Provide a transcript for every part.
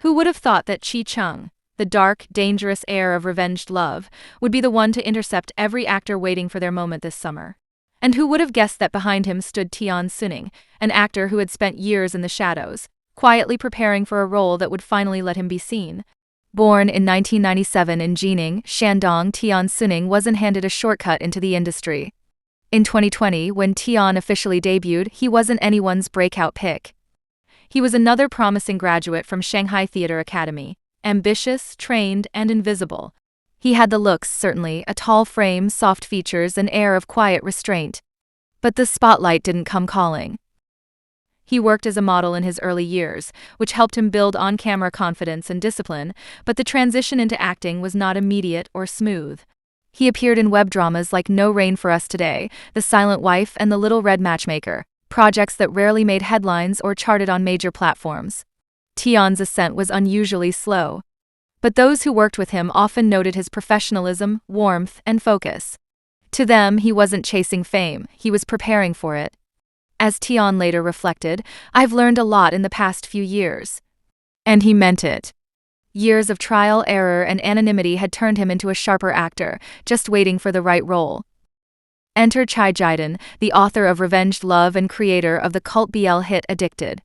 Who would have thought that Chi Cheng, the dark, dangerous heir of revenged love, would be the one to intercept every actor waiting for their moment this summer? And who would have guessed that behind him stood Tian Xuning, an actor who had spent years in the shadows, quietly preparing for a role that would finally let him be seen? Born in 1997 in Xuning, Shandong, Tian Xuning wasn't handed a shortcut into the industry. In 2020, when Tian officially debuted, he wasn't anyone's breakout pick. He was another promising graduate from Shanghai Theatre Academy, ambitious, trained, and invisible. He had the looks, certainly, a tall frame, soft features, an air of quiet restraint. But the spotlight didn't come calling. He worked as a model in his early years, which helped him build on-camera confidence and discipline, but the transition into acting was not immediate or smooth. He appeared in web dramas like No Rain for Us Today, The Silent Wife, and The Little Red Matchmaker, projects that rarely made headlines or charted on major platforms. Tian's ascent was unusually slow. But those who worked with him often noted his professionalism, warmth, and focus. To them, he wasn't chasing fame, he was preparing for it. As Tian later reflected, "I've learned a lot in the past few years." And he meant it. Years of trial, error, and anonymity had turned him into a sharper actor, just waiting for the right role. Enter Chi Cheng, the author of Revenged Love and creator of the cult BL hit Addicted.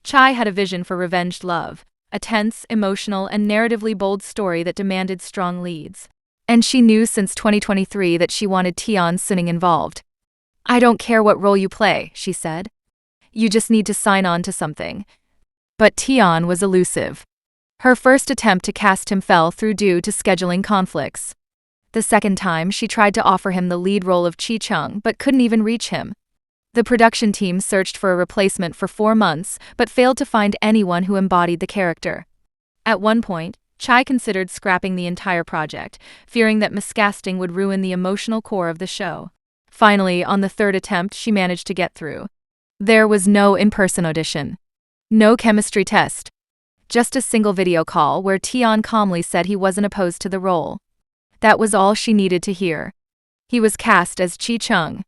Chi had a vision for Revenged Love, a tense, emotional, and narratively bold story that demanded strong leads. And she knew since 2023 that she wanted Tian Xuning involved. "I don't care what role you play," she said. "You just need to sign on to something." But Tian was elusive. Her first attempt to cast him fell through due to scheduling conflicts. The second time, she tried to offer him the lead role of Chi Cheng but couldn't even reach him. The production team searched for a replacement for 4 months but failed to find anyone who embodied the character. At one point, Chi considered scrapping the entire project, fearing that miscasting would ruin the emotional core of the show. Finally, on the third attempt, she managed to get through. There was no in-person audition. No chemistry test. Just a single video call where Tian calmly said he wasn't opposed to the role. That was all she needed to hear. He was cast as Chi Cheng.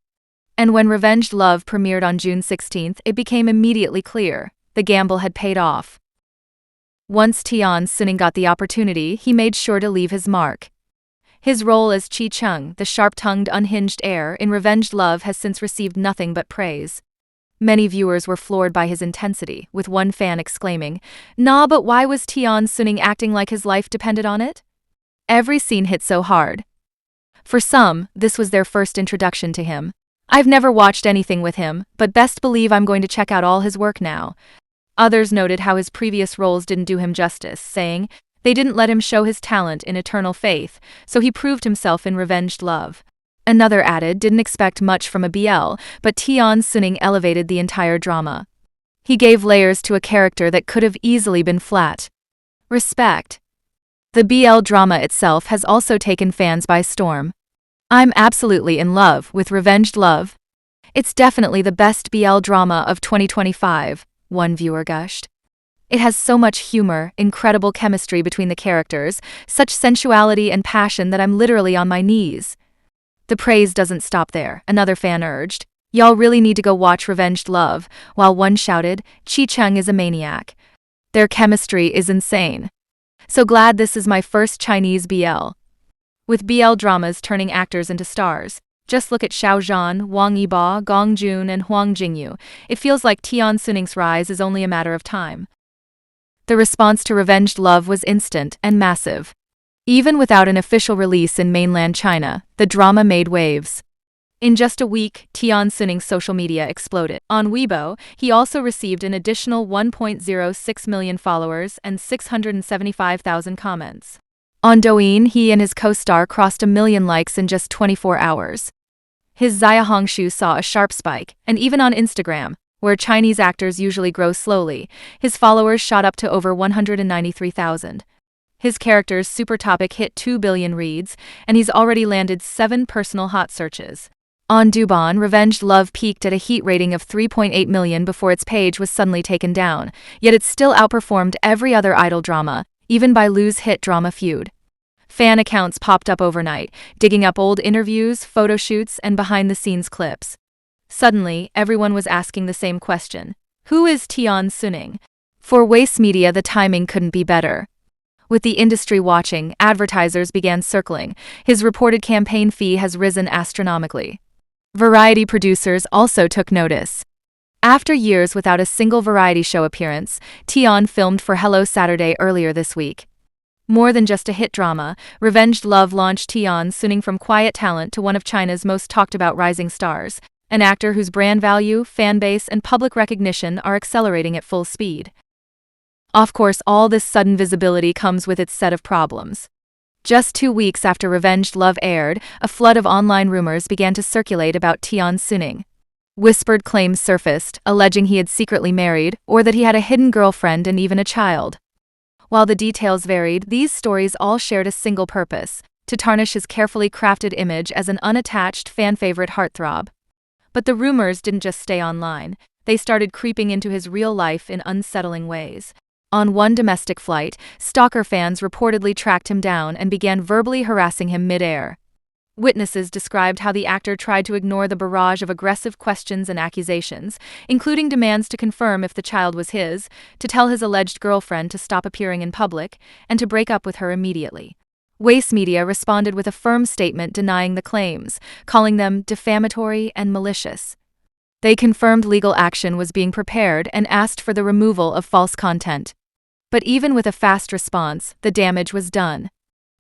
And when Revenged Love premiered on June 16, it became immediately clear the gamble had paid off. Once Tian Xuning got the opportunity, he made sure to leave his mark. His role as Chi Cheng, the sharp-tongued, unhinged heir in Revenged Love, has since received nothing but praise. Many viewers were floored by his intensity, with one fan exclaiming, "Nah, but why was Tian Xuning acting like his life depended on it? Every scene hit so hard." For some, this was their first introduction to him. "I've never watched anything with him, but best believe I'm going to check out all his work now." Others noted how his previous roles didn't do him justice, saying, "They didn't let him show his talent in Eternal Faith, so he proved himself in Revenged Love." Another added, "Didn't expect much from a BL, but Tian Xuning elevated the entire drama. He gave layers to a character that could have easily been flat." Respect. The BL drama itself has also taken fans by storm. "I'm absolutely in love with Revenged Love. It's definitely the best BL drama of 2025, one viewer gushed. "It has so much humor, incredible chemistry between the characters, such sensuality and passion that I'm literally on my knees." The praise doesn't stop there, another fan urged. "Y'all really need to go watch Revenged Love," while one shouted, "Chi Cheng is a maniac. Their chemistry is insane. So glad this is my first Chinese BL." With BL dramas turning actors into stars, just look at Xiao Zhan, Wang Yibo, Gong Jun, and Huang Jingyu. It feels like Tian Xuning's rise is only a matter of time. The response to Revenged Love was instant and massive. Even without an official release in mainland China, the drama made waves. In just a week, Tian Xuning's social media exploded. On Weibo, he also received an additional 1.06 million followers and 675,000 comments. On Douyin, he and his co-star crossed 1 million likes in just 24 hours. His Zaya Hongshu saw a sharp spike, and even on Instagram, where Chinese actors usually grow slowly, his followers shot up to over 193,000. His character's super topic hit 2 billion reads, and he's already landed 7 personal hot searches. On Douban, Revenged Love peaked at a heat rating of 3.8 million before its page was suddenly taken down, yet it still outperformed every other idol drama, even by Lu's hit drama Feud. Fan accounts popped up overnight, digging up old interviews, photo shoots, and behind-the-scenes clips. Suddenly, everyone was asking the same question. Who is Tian Xuning? For Waste Media, the timing couldn't be better. With the industry watching, advertisers began circling. His reported campaign fee has risen astronomically. Variety producers also took notice. After years without a single variety show appearance, Tian filmed for Hello Saturday earlier this week. More than just a hit drama, Revenged Love launched Tian Xuning from quiet talent to one of China's most talked-about rising stars, an actor whose brand value, fan base, and public recognition are accelerating at full speed. Of course, all this sudden visibility comes with its set of problems. Just 2 weeks after Revenged Love aired, a flood of online rumors began to circulate about Tian Xuning. Whispered claims surfaced, alleging he had secretly married, or that he had a hidden girlfriend and even a child. While the details varied, these stories all shared a single purpose: to tarnish his carefully crafted image as an unattached, fan-favorite heartthrob. But the rumors didn't just stay online, they started creeping into his real life in unsettling ways. On one domestic flight, stalker fans reportedly tracked him down and began verbally harassing him mid-air. Witnesses described how the actor tried to ignore the barrage of aggressive questions and accusations, including demands to confirm if the child was his, to tell his alleged girlfriend to stop appearing in public, and to break up with her immediately. Waste Media responded with a firm statement denying the claims, calling them defamatory and malicious. They confirmed legal action was being prepared and asked for the removal of false content. But even with a fast response, the damage was done.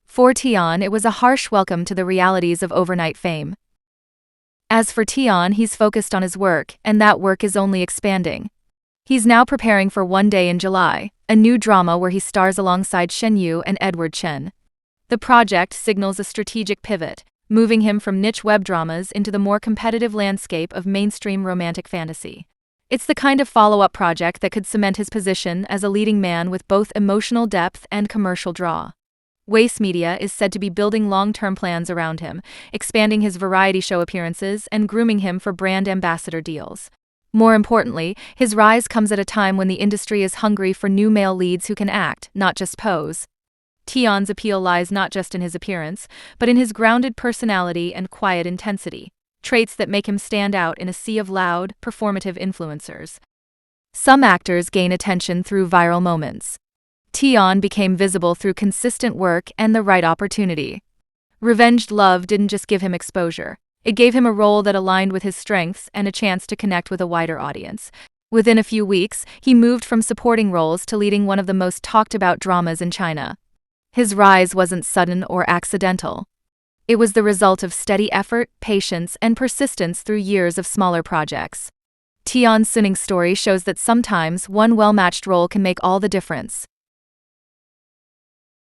For Tian, it was a harsh welcome to the realities of overnight fame. As for Tian, he's focused on his work, and that work is only expanding. He's now preparing for One Day in July, a new drama where he stars alongside Shen Yu and Edward Chen. The project signals a strategic pivot, moving him from niche web dramas into the more competitive landscape of mainstream romantic fantasy. It's the kind of follow-up project that could cement his position as a leading man with both emotional depth and commercial draw. Waste Media is said to be building long-term plans around him, expanding his variety show appearances and grooming him for brand ambassador deals. More importantly, his rise comes at a time when the industry is hungry for new male leads who can act, not just pose. Tian's appeal lies not just in his appearance, but in his grounded personality and quiet intensity, traits that make him stand out in a sea of loud, performative influencers. Some actors gain attention through viral moments. Tian became visible through consistent work and the right opportunity. Revenged Love didn't just give him exposure, it gave him a role that aligned with his strengths and a chance to connect with a wider audience. Within a few weeks, he moved from supporting roles to leading one of the most talked-about dramas in China. His rise wasn't sudden or accidental. It was the result of steady effort, patience, and persistence through years of smaller projects. Tian Xuning's story shows that sometimes one well-matched role can make all the difference.